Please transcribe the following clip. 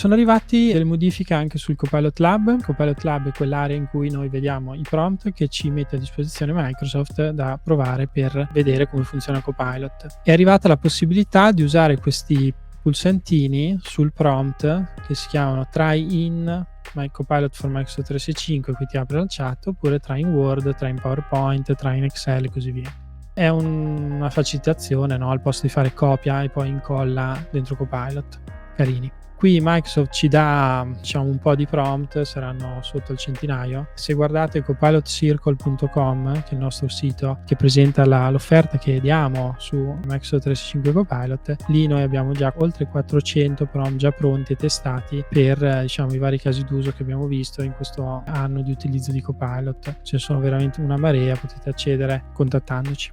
Sono arrivati delle modifiche anche sul Copilot Lab. Copilot Lab è quell'area in cui noi vediamo i prompt che ci mette a disposizione Microsoft da provare per vedere come funziona Copilot. È arrivata la possibilità di usare questi pulsantini sul prompt che si chiamano try in My Copilot for Microsoft 365, qui ti apre la chat, oppure try in Word, try in PowerPoint, try in Excel e così via. È una facilitazione, no? Al posto di fare copia e poi incolla dentro Copilot. Carini. Qui Microsoft ci dà, diciamo, un po' di prompt, saranno sotto il centinaio. Se guardate copilotcircle.com, che è il nostro sito che presenta l'offerta che diamo su Microsoft 365 Copilot, lì noi abbiamo già oltre 400 prompt già pronti e testati per, diciamo, i vari casi d'uso che abbiamo visto in questo anno di utilizzo di Copilot. Ce ne sono veramente una marea, potete accedere contattandoci.